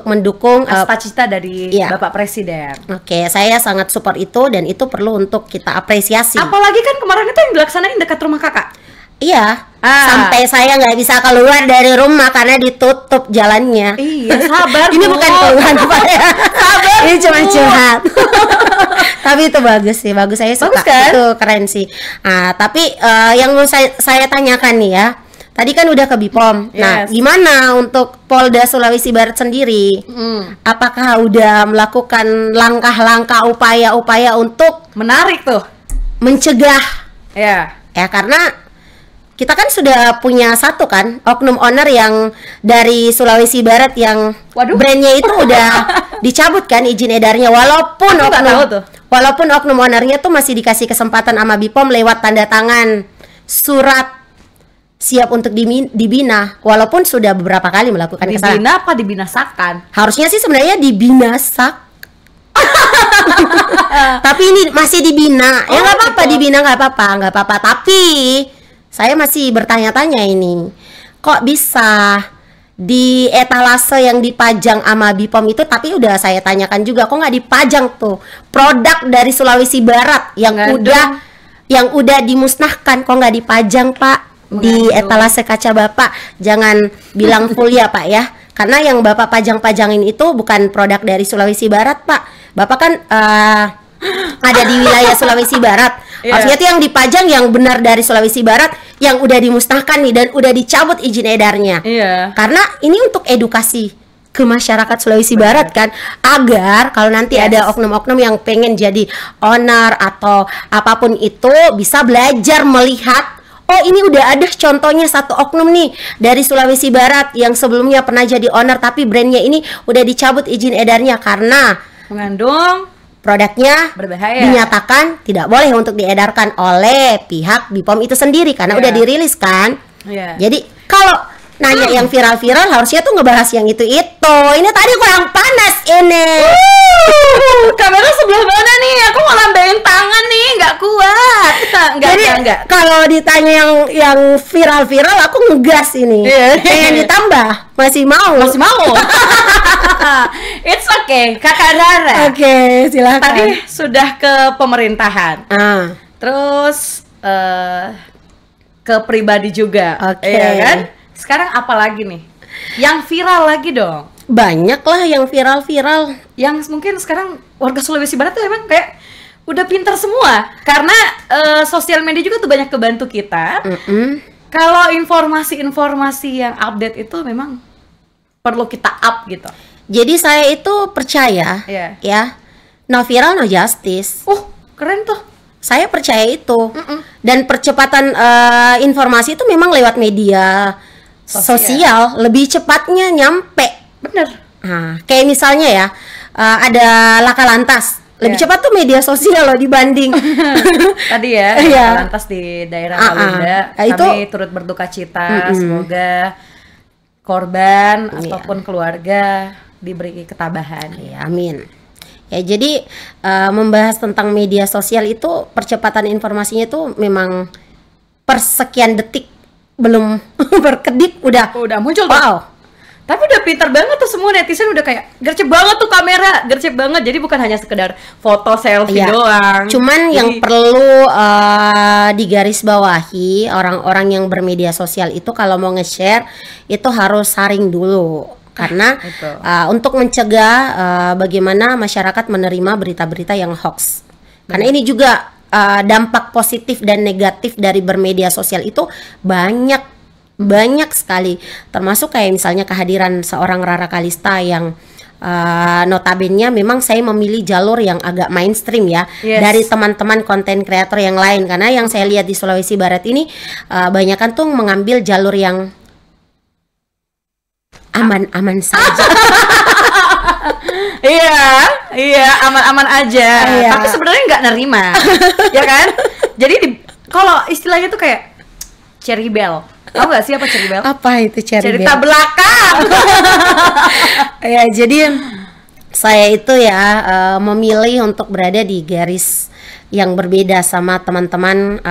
mendukung cita-cita dari Bapak Presiden. Oke, saya sangat support itu, dan itu perlu untuk kita apresiasi. Apalagi kan kemarin itu yang dilaksanain dekat rumah kakak. Iya, sampai saya nggak bisa keluar dari rumah karena ditutup jalannya. Iya, sabar. Ini bukan keluhan Pak ya. Sabar. Ini cuma curhat. Tapi itu bagus sih, bagus, saya suka. Bagus, kan? Itu keren sih. Tapi yang mau saya tanyakan nih ya, tadi kan udah ke BPOM. Nah, gimana untuk Polda Sulawesi Barat sendiri? Apakah udah melakukan langkah-langkah upaya-upaya untuk menarik tuh, mencegah? Ya, karena kita kan sudah punya satu kan oknum owner yang dari Sulawesi Barat yang brandnya itu udah dicabut kan izin edarnya, walaupun oknum ownernya tuh masih dikasih kesempatan sama BPOM lewat tanda tangan surat siap untuk dibina, walaupun sudah beberapa kali melakukan kesalahan. Dibina apa dibinasakan? Harusnya sih sebenarnya dibinasak. Tapi ini masih dibina. Ya nggak apa-apa, dibina nggak apa-apa. Tapi saya masih bertanya-tanya ini, kok bisa di etalase yang dipajang sama BPOM itu, tapi udah saya tanyakan juga, kok nggak dipajang tuh produk dari Sulawesi Barat yang udah dimusnahkan, kok nggak dipajang Pak di etalase kaca Bapak? Jangan bilang full ya Pak ya, karena yang Bapak pajang-pajangin itu bukan produk dari Sulawesi Barat Pak. Bapak kan ada di wilayah Sulawesi Barat. Harusnya tuh yang dipajang yang benar dari Sulawesi Barat, yang udah dimusnahkan nih dan udah dicabut izin edarnya. Karena ini untuk edukasi ke masyarakat Sulawesi Barat kan, agar kalau nanti ada oknum-oknum yang pengen jadi owner atau apapun itu bisa belajar melihat, oh ini udah ada contohnya satu oknum nih dari Sulawesi Barat yang sebelumnya pernah jadi owner tapi brandnya ini udah dicabut izin edarnya karena mengandung produknya berbahaya, dinyatakan tidak boleh untuk diedarkan oleh pihak BPOM itu sendiri karena udah dirilis kan. Jadi kalau nanya yang viral-viral harusnya tuh ngebahas yang itu. Ini tadi kurang panas ini. Kamera sebelah mana nih? Aku mau lambain tangan nih, nggak kuat. Enggak. Kalau ditanya yang viral-viral aku ngegas ini. Pengen ditambah, masih mau. It's okay, Kakak Rara. Oke, silakan. Tadi sudah ke pemerintahan. Terus ke pribadi juga. Iya kan? Sekarang apa lagi nih? Yang viral lagi dong. Banyak lah yang viral-viral. Yang mungkin sekarang warga Sulawesi Barat tuh emang kayak udah pintar semua. Karena sosial media juga tuh banyak kebantu kita. Kalau informasi-informasi yang update itu memang perlu kita up gitu. Jadi saya itu percaya ya, no viral no justice. Keren tuh. Saya percaya itu. Dan percepatan informasi itu memang lewat media sosial lebih cepatnya nyampe. Bener. Kayak misalnya ya, ada laka lantas Lebih cepat tuh media sosial loh dibanding tadi ya, Iya. lantas di daerah Walanda. Kami Itu- turut berduka cita, semoga korban ataupun keluarga diberi ketabahan. Ya, amin. Ya, jadi membahas tentang media sosial itu percepatan informasinya itu memang per sekian detik belum berkedip Udah muncul tuh. wow. Tapi udah pinter banget tuh semua netizen udah kayak gercep banget tuh kamera, gercep banget. Jadi bukan hanya sekedar foto selfie Iya. doang. Cuman yang perlu digarisbawahi orang-orang yang bermedia sosial itu kalau mau nge-share itu harus saring dulu. Karena Betul. untuk mencegah bagaimana masyarakat menerima berita-berita yang hoax. Karena ini juga dampak positif dan negatif dari bermedia sosial itu banyak sekali, termasuk kayak misalnya kehadiran seorang Rara Kalista yang notabene memang saya memilih jalur yang agak mainstream ya. Yes. Dari teman-teman konten kreator yang lain, karena yang saya lihat di Sulawesi Barat ini banyakan tuh mengambil jalur yang aman-aman saja. Iya, aman-aman aja. Iya. Tapi sebenarnya nggak nerima, ya kan? Jadi kalau istilahnya tuh kayak cherry bell. Tahu nggak sih apa cherry bell? Apa itu Cerita bell? belakang. Ya, jadi saya itu ya memilih untuk berada di garis yang berbeda sama teman-teman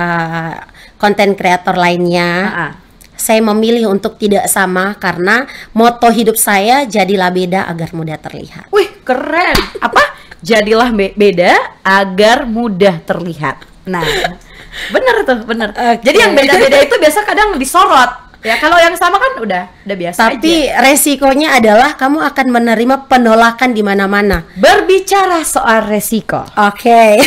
konten kreator lainnya. Ah. Saya memilih untuk tidak sama karena moto hidup saya jadilah beda agar mudah terlihat. Wih, keren. Apa? Jadilah beda agar mudah terlihat. Nah, bener tuh, bener. Oke. Jadi yang beda-beda itu biasa kadang disorot. Ya kalau yang sama kan udah biasa Tapi aja. resikonya adalah kamu akan menerima penolakan di mana-mana. Berbicara soal resiko, Oke.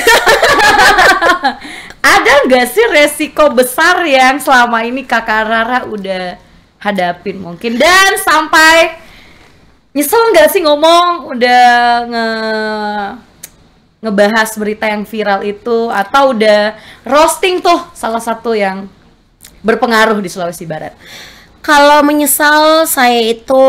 ada nggak sih resiko besar yang selama ini Kakak Rara udah hadapin mungkin, dan sampai nyesel nggak sih ngomong udah ngebahas berita yang viral itu, atau udah roasting tuh salah satu yang berpengaruh di Sulawesi Barat? Kalau menyesal, saya itu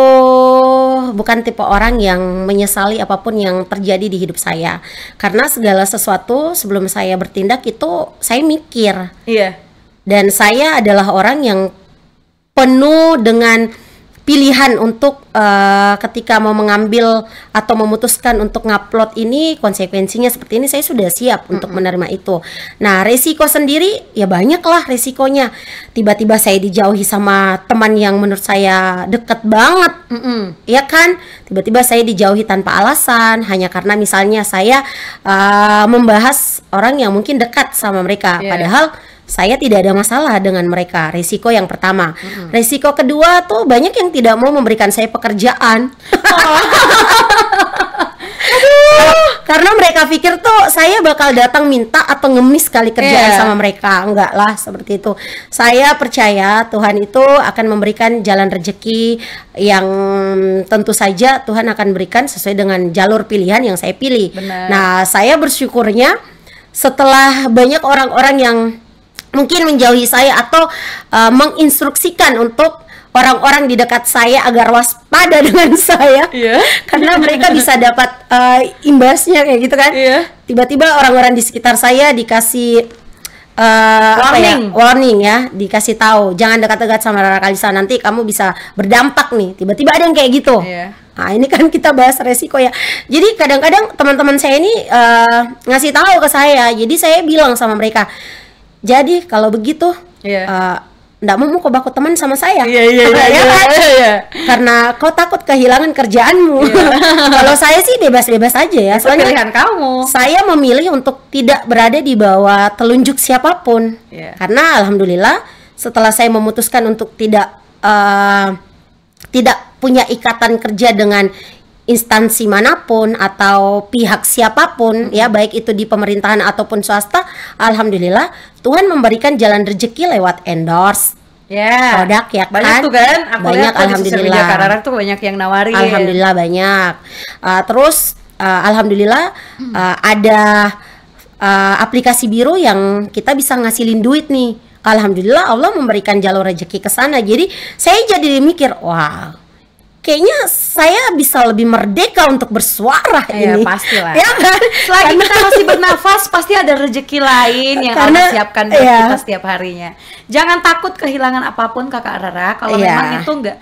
bukan tipe orang yang menyesali apapun yang terjadi di hidup saya. Karena segala sesuatu sebelum saya bertindak itu saya mikir. Iya. Dan saya adalah orang yang penuh dengan pilihan untuk ketika mau mengambil atau memutuskan untuk ngupload ini, konsekuensinya seperti ini, saya sudah siap untuk menerima itu. Nah, resiko sendiri ya banyak lah resikonya. Tiba-tiba saya dijauhi sama teman yang menurut saya deket banget, ya kan? Tiba-tiba saya dijauhi tanpa alasan hanya karena misalnya saya membahas orang yang mungkin dekat sama mereka, Yeah. padahal saya tidak ada masalah dengan mereka. Risiko yang pertama. Risiko kedua tuh banyak yang tidak mau memberikan saya pekerjaan. Karena mereka pikir tuh saya bakal datang minta atau ngemis kali kerjaan Iya. sama mereka. Enggak lah seperti itu. Saya percaya Tuhan itu akan memberikan jalan rezeki yang tentu saja Tuhan akan berikan sesuai dengan jalur pilihan yang saya pilih. Benar. Nah, saya bersyukurnya setelah banyak orang-orang yang mungkin menjauhi saya atau menginstruksikan untuk orang-orang di dekat saya agar waspada dengan saya. Iya. Karena mereka bisa dapat imbasnya kayak gitu kan. Iya. Tiba-tiba orang-orang di sekitar saya dikasih warning ya, dikasih tahu jangan dekat-dekat sama Rara Kalista, nanti kamu bisa berdampak nih. Tiba-tiba ada yang kayak gitu. Iya. Nah, ini kan kita bahas resiko ya. Jadi kadang-kadang teman-teman saya ini ngasih tahu ke saya. Jadi saya bilang sama mereka, jadi kalau begitu, Iya. nggak mau kau baku teman sama saya. Iya. Ya kan? Iya. Karena kau takut kehilangan kerjaanmu. Kalau saya sih bebas-bebas aja ya. Itu pilihan kamu. Saya memilih untuk tidak berada di bawah telunjuk siapapun. Iya. Karena alhamdulillah setelah saya memutuskan untuk tidak punya ikatan kerja dengan instansi manapun atau pihak siapapun, ya baik itu di pemerintahan ataupun swasta, alhamdulillah Tuhan memberikan jalan rezeki lewat endorse Ya. produk ya Banyak kan. tuh kan. Aku Banyak, lihat tuh di sosial media alhamdulillah. Kak Rara tuh banyak yang nawarin. Alhamdulillah banyak. Terus alhamdulillah ada aplikasi biru yang kita bisa ngasilin duit nih. Alhamdulillah Allah memberikan jalur rezeki ke sana. Jadi saya jadi mikir, wah, kayaknya saya bisa lebih merdeka untuk bersuara Ya ini. pastilah. Ya kan? Selagi kita masih bernafas, pasti ada rezeki lain yang Allah siapkan buat iya. kita setiap harinya. Jangan takut kehilangan apapun Kakak Rara. Kalau Iya. memang itu nggak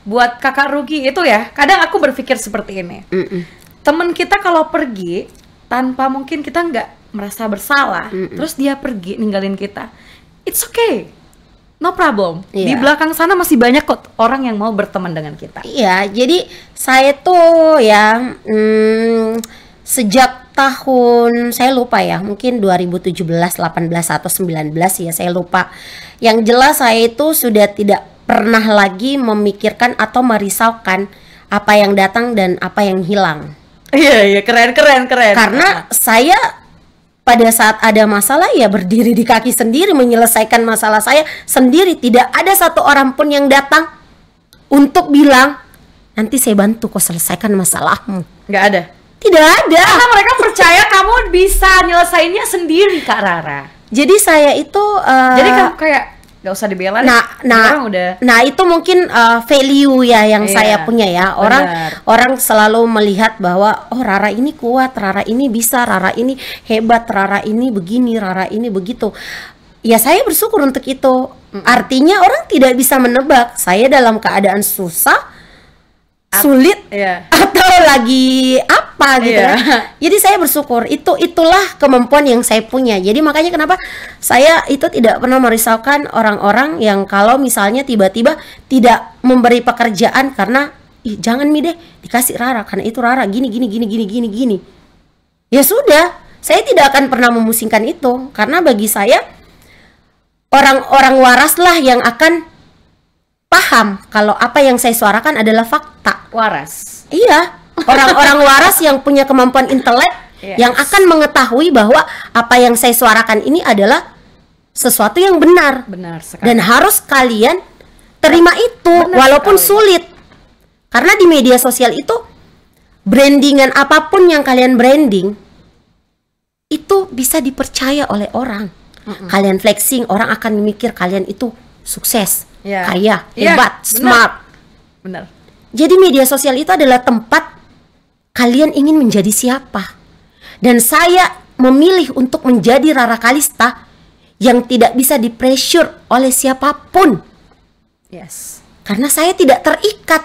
buat Kakak rugi itu ya. Kadang aku berpikir seperti ini. Temen kita kalau pergi tanpa mungkin kita nggak merasa bersalah, terus dia pergi ninggalin kita, it's okay. No problem. Di Iya. belakang sana masih banyak kok orang yang mau berteman dengan kita. Iya, jadi saya tuh ya sejak tahun saya lupa ya, mungkin 2017, 18 atau 19 ya, saya lupa. Yang jelas saya itu sudah tidak pernah lagi memikirkan atau merisaukan apa yang datang dan apa yang hilang. Iya, keren. Karena saya pada saat ada masalah ya berdiri di kaki sendiri menyelesaikan masalah saya sendiri. Tidak ada satu orang pun yang datang untuk bilang nanti saya bantu kau selesaikan masalahmu. Nggak ada. Tidak ada. Karena mereka percaya kamu bisa nyelesainnya sendiri, Kak Rara. Jadi saya itu Jadi kamu kayak nggak usah dibela deh. Orang udah. Nah itu mungkin value ya yang Iya, saya punya ya. benar. Orang selalu melihat bahwa oh Rara ini kuat, Rara ini bisa, Rara ini hebat, Rara ini begini, Rara ini begitu. Ya saya bersyukur untuk itu. Artinya orang tidak bisa menebak saya dalam keadaan susah, sulit, Iya. atau lagi apa gitu Iya. kan. Jadi saya bersyukur itulah kemampuan yang saya punya. Jadi makanya kenapa saya itu tidak pernah merisaukan orang-orang yang kalau misalnya tiba-tiba tidak memberi pekerjaan karena ih jangan Mi deh dikasih Rara karena itu Rara gini. Ya sudah, saya tidak akan pernah memusingkan itu karena bagi saya orang-orang waraslah yang akan paham kalau apa yang saya suarakan adalah fakta. Waras. Iya, orang-orang waras yang punya kemampuan intelek Yes. yang akan mengetahui bahwa apa yang saya suarakan ini adalah sesuatu yang benar Benar sekali. dan harus kalian terima itu Benar walaupun sekali. sulit. Karena di media sosial itu brandingan apapun yang kalian branding itu bisa dipercaya oleh orang. Kalian flexing, orang akan mikir kalian itu sukses, Iya. kaya, Iya, hebat, benar. smart. Benar. Jadi media sosial itu adalah tempat kalian ingin menjadi siapa. Dan saya memilih untuk menjadi Rara Kalista yang tidak bisa di-pressure oleh siapapun. Yes. Karena saya tidak terikat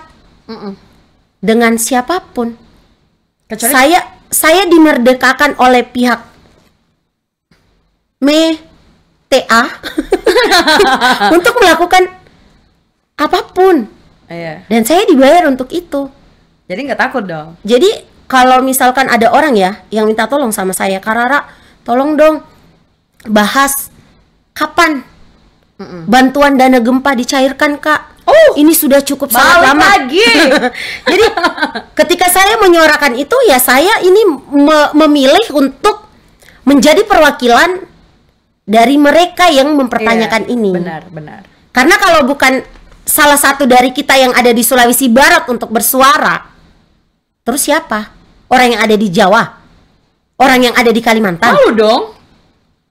dengan siapapun. Kecuali Saya dimerdekakan oleh pihak TA untuk melakukan apapun. iya. Dan saya dibayar untuk itu. Jadi nggak takut dong. Jadi kalau misalkan ada orang ya yang minta tolong sama saya, Kak Rara, tolong dong bahas kapan bantuan dana gempa dicairkan, Kak. Oh, ini sudah cukup sangat Balik lama. lagi. Jadi ketika saya menyuarakan itu ya saya ini memilih untuk menjadi perwakilan dari mereka yang mempertanyakan Iya, ini. Benar. Karena kalau bukan salah satu dari kita yang ada di Sulawesi Barat untuk bersuara, terus siapa? Orang yang ada di Jawa? Orang yang ada di Kalimantan? Malu dong.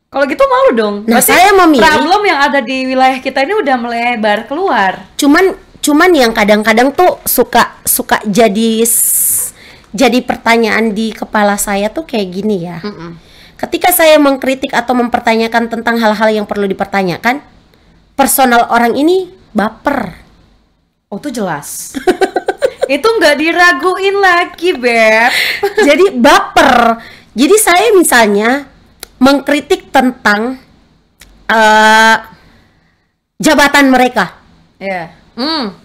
Kalau gitu malu dong. Nah, Berarti saya memilih- problem yang ada di wilayah kita ini udah melebar keluar. Cuman yang kadang-kadang tuh suka jadi pertanyaan di kepala saya tuh kayak gini ya. Ketika saya mengkritik atau mempertanyakan tentang hal-hal yang perlu dipertanyakan, personal orang ini baper. Oh, itu jelas. Itu nggak diraguin lagi, Beb. Jadi baper. Jadi saya misalnya mengkritik tentang jabatan mereka, Iya.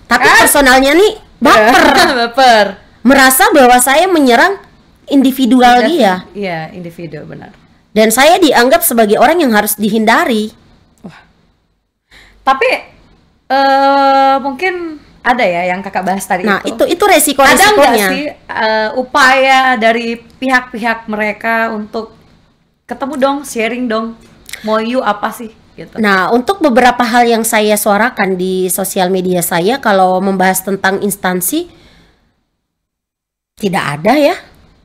tapi personalnya nih baper, Baper. merasa bahwa saya menyerang individual dia, Iya, individu, benar. dan saya dianggap sebagai orang yang harus dihindari. Tapi mungkin ada ya yang kakak bahas tadi Nah itu. itu Ada nggak resiko-resikonya. sih upaya dari pihak-pihak mereka untuk ketemu dong, sharing dong, mau you apa sih gitu? Nah, untuk beberapa hal yang saya suarakan di sosial media saya, kalau membahas tentang instansi, tidak ada ya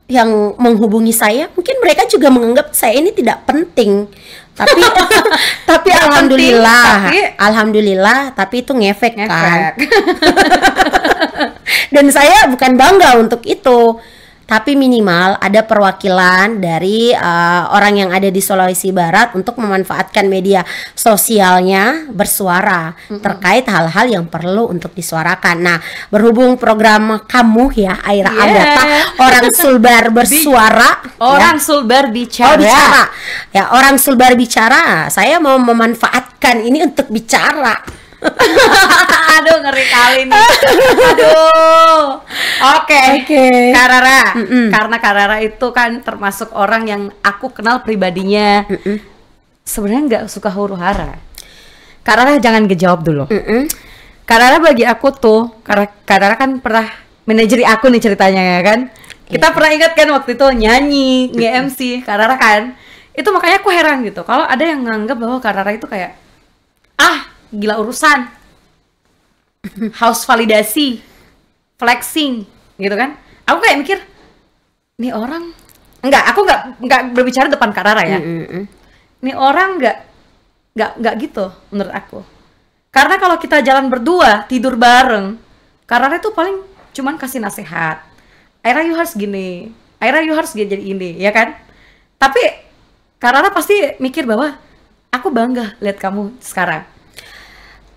yang menghubungi saya. Mungkin mereka juga menganggap saya ini tidak penting. Tapi tapi Nggak alhamdulillah, penting, alhamdulillah, tapi itu ngefek kan. Ngefek. Dan saya bukan bangga untuk itu, tapi minimal ada perwakilan dari orang yang ada di Sulawesi Barat untuk memanfaatkan media sosialnya bersuara terkait hal-hal yang perlu untuk disuarakan. Nah, berhubung program kamu ya, Aira Agatha, orang Sulbar bersuara, orang Sulbar bicara. Oh, bicara. Ya, orang Sulbar bicara. Saya mau memanfaatkan ini untuk bicara. Aduh, ngeri kali nih. Aduh. Oke. Kak Rara. Karena Kak Rara itu kan termasuk orang yang aku kenal pribadinya. Sebenarnya nggak suka huru-hara. Kak Rara jangan ngejawab dulu. Kak Rara bagi aku tuh, karena Kak Rara kan pernah manajeri aku nih ceritanya ya kan. Kita pernah ingat kan waktu itu nyanyi, nge-MC Kak Rara kan. Itu makanya aku heran gitu. Kalau ada yang nganggap bahwa Kak Rara itu kayak gila urusan, haus validasi, flexing, gitu kan? Aku kayak mikir, nih orang, aku nggak berbicara depan Kak Rara ya. Nih orang nggak gitu menurut aku. Karena kalau kita jalan berdua, tidur bareng, Kak Rara itu paling cuman kasih nasihat. Aira you harus gini, Aira you harus jadi ini, ya kan? Tapi Kak Rara pasti mikir bahwa aku bangga lihat kamu sekarang.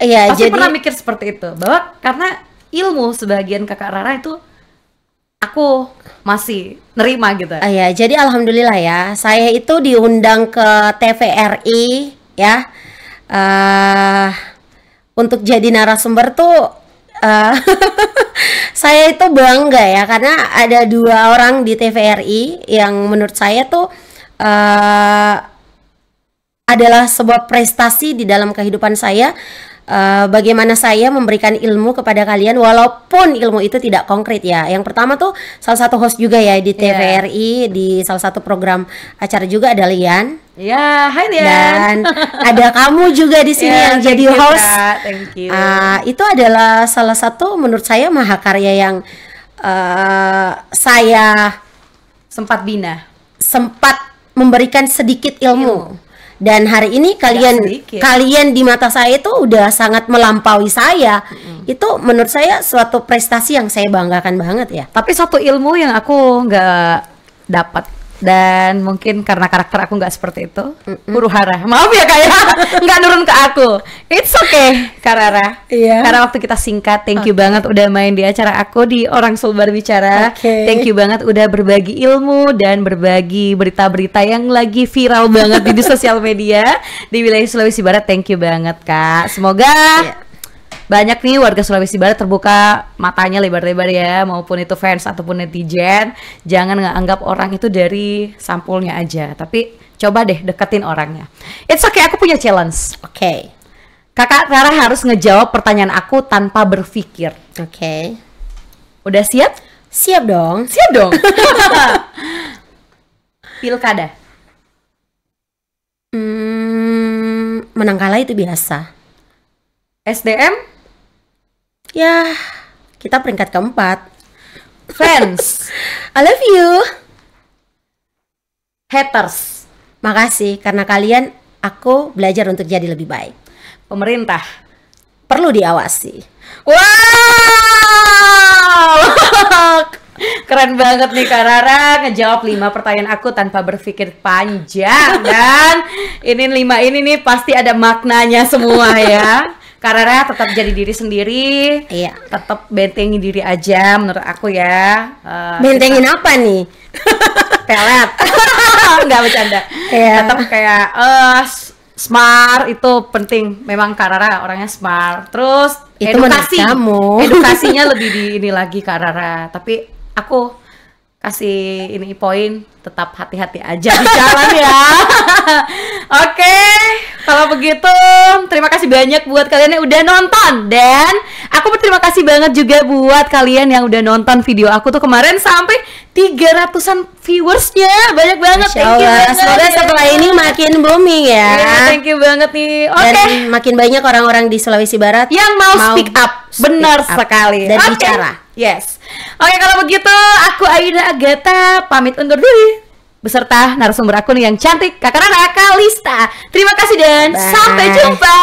Iya, pasti jadi pernah mikir seperti itu, bahwa karena ilmu sebagian Kakak Rara itu aku masih nerima gitu. Iya, jadi alhamdulillah ya, saya itu diundang ke TVRI ya, untuk jadi narasumber tuh saya itu bangga ya, karena ada 2 orang di TVRI yang menurut saya tuh adalah sebuah prestasi di dalam kehidupan saya. Bagaimana saya memberikan ilmu kepada kalian walaupun ilmu itu tidak konkret ya. Yang pertama tuh salah satu host juga ya di TVRI, di salah satu program acara juga ada Lian. Ya, hai Lian. Dan ada kamu juga di sini yang jadi host. Thank you. Itu adalah salah satu menurut saya mahakarya yang saya sempat memberikan sedikit ilmu. Dan hari ini kalian di mata saya itu udah sangat melampaui saya. Itu menurut saya suatu prestasi yang saya banggakan banget ya. Tapi satu ilmu yang aku nggak dapat, dan mungkin karena karakter aku nggak seperti itu, huru-hara. Maaf ya Kak ya, nggak nurun ke aku. It's okay Kak Rara. Karena waktu kita singkat, thank you banget udah main di acara aku di Orang Sulbar Bicara. Thank you banget udah berbagi ilmu dan berbagi berita-berita yang lagi viral banget di sosial media di wilayah Sulawesi Barat. Thank you banget Kak. Semoga banyak nih warga Sulawesi Barat terbuka matanya lebar-lebar ya, maupun itu fans ataupun netizen. Jangan nganggap orang itu dari sampulnya aja, tapi coba deh deketin orangnya. It's okay, aku punya challenge. Kakak Rara harus ngejawab pertanyaan aku tanpa berpikir. Udah siap? Siap dong. Siap dong. Pilkada. Menang kalah itu biasa. SDM? Ya, kita peringkat keempat. Friends. I love you. Haters. Makasih, karena kalian aku belajar untuk jadi lebih baik. Pemerintah. Perlu diawasi. Wow. Keren banget nih Kak Rara ngejawab 5 pertanyaan aku tanpa berpikir panjang. Dan ini 5 ini nih pasti ada maknanya semua ya. Kak Rara tetap jadi diri sendiri, tetap bentengin diri aja menurut aku ya. Bentengin apa nih? Pelet. Nggak bercanda. Tetap kayak smart itu penting. Memang Kak Rara orangnya smart. Terus itu edukasinya lebih di ini lagi Kak Rara. Tapi aku kasih ini poin, tetap hati-hati aja di jalan ya. Oke, kalau begitu terima kasih banyak buat kalian yang udah nonton. Dan aku berterima kasih banget juga buat kalian yang udah nonton video aku tuh kemarin sampai 300-an viewersnya. Banyak banget, thank you banget. Semoga setelah ini makin booming ya. Thank you banget nih. Dan makin banyak orang-orang di Sulawesi Barat yang mau speak up. Benar sekali. Dan bicara. Yes. Oke, kalau begitu aku Aira Agatha pamit undur diri beserta narasumber aku nih yang cantik, Kakak Rara Kalista. Terima kasih dan sampai jumpa.